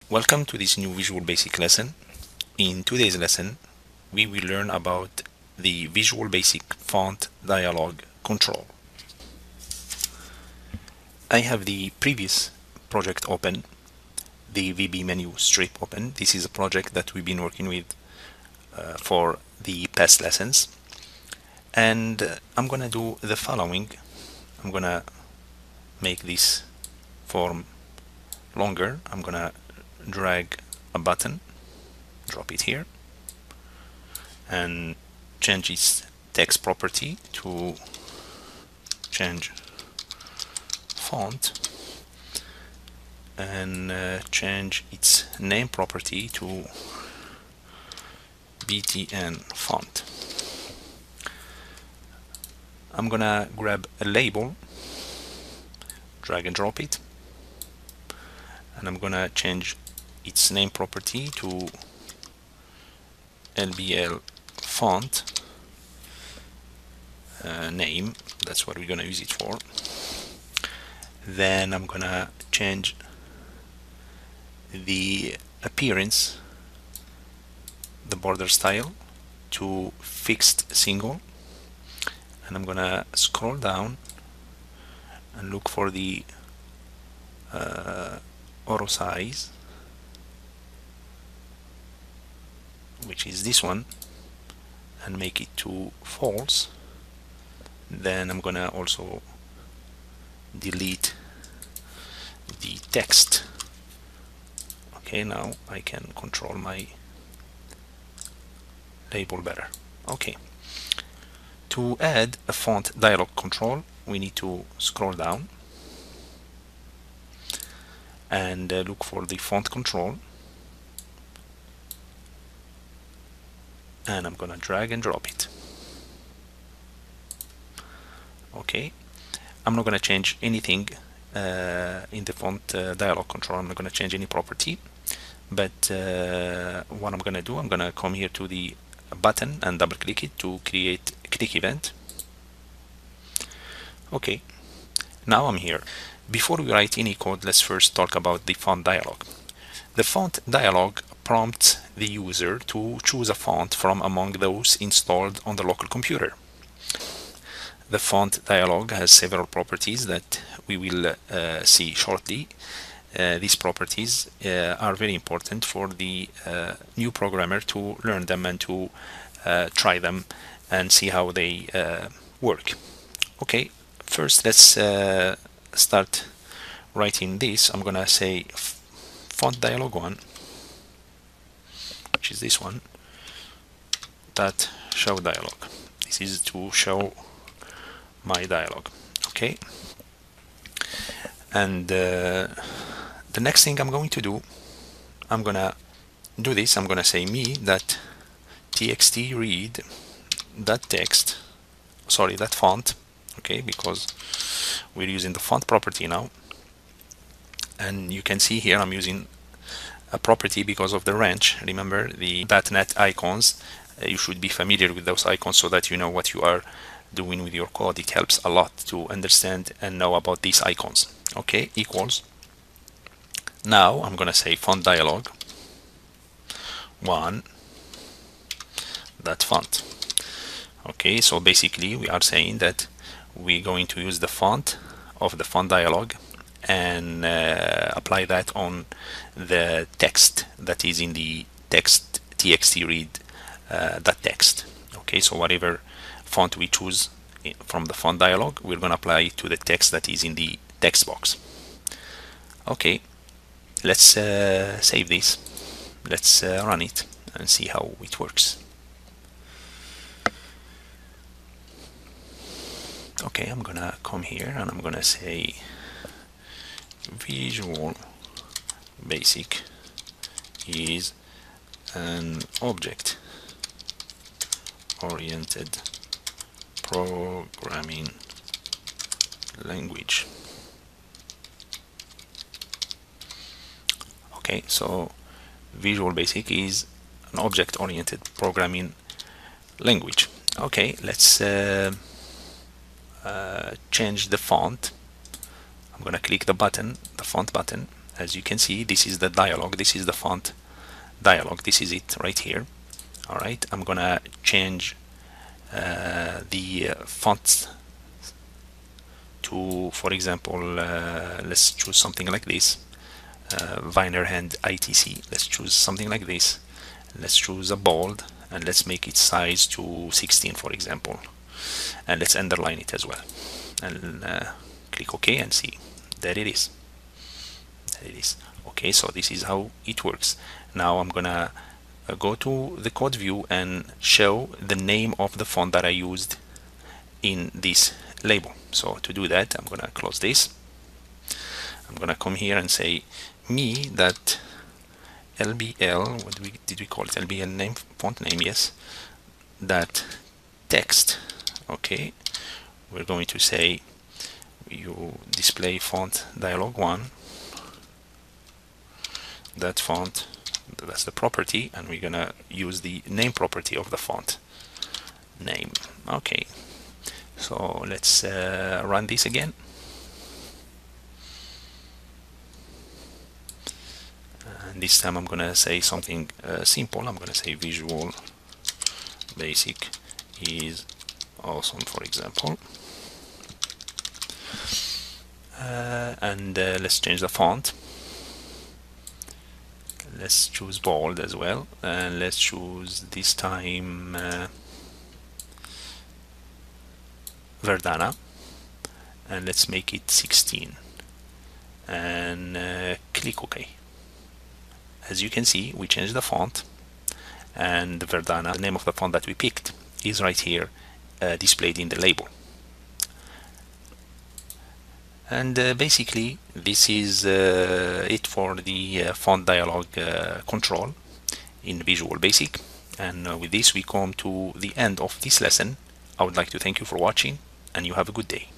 Welcome to this new Visual Basic lesson. In today's lesson, we will learn about the Visual Basic Font Dialog Control. I have the previous project open, the VB menu strip open. This is a project that we've been working with for the past lessons. And I'm gonna do the following. I'm gonna make this form longer. I'm gonna drag a button, drop it here, and change its text property to change font, and change its name property to BTN font. I'm gonna grab a label, drag and drop it, and I'm gonna change its name property to LBL font name. That's what we're gonna use it for. Then I'm gonna change the appearance, the border style, to fixed single, and I'm gonna scroll down and look for the auto size, which is this one, and make it to false. Then I'm gonna also delete the text. Okay, now I can control my label better. Okay, to add a font dialog control, we need to scroll down and look for the font control, and I'm gonna drag and drop it. Okay, I'm not gonna change anything in the font dialog control. I'm not gonna change any property, but what I'm gonna do, I'm gonna come here to the button and double click it to create a click event. Okay, now I'm here. Before we write any code, let's first talk about the font dialog. The font dialog prompts the user to choose a font from among those installed on the local computer. The font dialog has several properties that we will see shortly. These properties are very important for the new programmer to learn them and to try them and see how they work. Okay, first let's start writing this. I'm gonna say font dialog 1, which is this one, that show dialog. This is to show my dialog. Okay, and the next thing I'm going to do, I'm gonna do this. I'm gonna say me that txt read that text, sorry, that font. Okay, because we're using the font property now, and you can see here I'm using a property because of the wrench. Remember the .NET icons, you should be familiar with those icons so that you know what you are doing with your code. It helps a lot to understand and know about these icons. Okay, equals. Now I'm gonna say font dialog 1 that font. Okay, so basically we are saying that we're going to use the font of the font dialog and apply that on the text that is in the text txt read that text. Okay, so whatever font we choose from the font dialog, we're going to apply it to the text that is in the text box. Okay, let's save this. Let's run it and see how it works. Okay, I'm gonna come here and I'm gonna say Visual Basic is an object-oriented programming language. Okay, so Visual Basic is an object-oriented programming language. Okay, let's change the font. I'm gonna click the button, the font button, As you can see, this is the dialog, this is the font dialog, this is it right here. All right, I'm gonna change the fonts to, for example, let's choose something like this, Vinerhand ITC. Let's choose something like this. Let's choose a bold, and let's make its size to 16, for example, and let's underline it as well, and click OK and see. There it is. There it is. Okay, so this is how it works. Now I'm gonna go to the code view and show the name of the font that I used in this label. So to do that, I'm gonna close this. I'm gonna come here and say me that LBL, what did we call it? LBL name, font name, yes. That text, okay. We're going to say you display font dialog 1. That font, that's the property, and we're gonna use the name property of the font name. Okay, so let's run this again. And this time I'm gonna say something simple. I'm gonna say Visual Basic is awesome, for example. And let's change the font. Let's choose bold as well, and let's choose this time Verdana, and let's make it 16, and click OK. As you can see, we changed the font, and Verdana, the name of the font that we picked, is right here displayed in the label. And basically this is it for the FontDialog control in Visual Basic. And with this we come to the end of this lesson. I would like to thank you for watching, and you have a good day.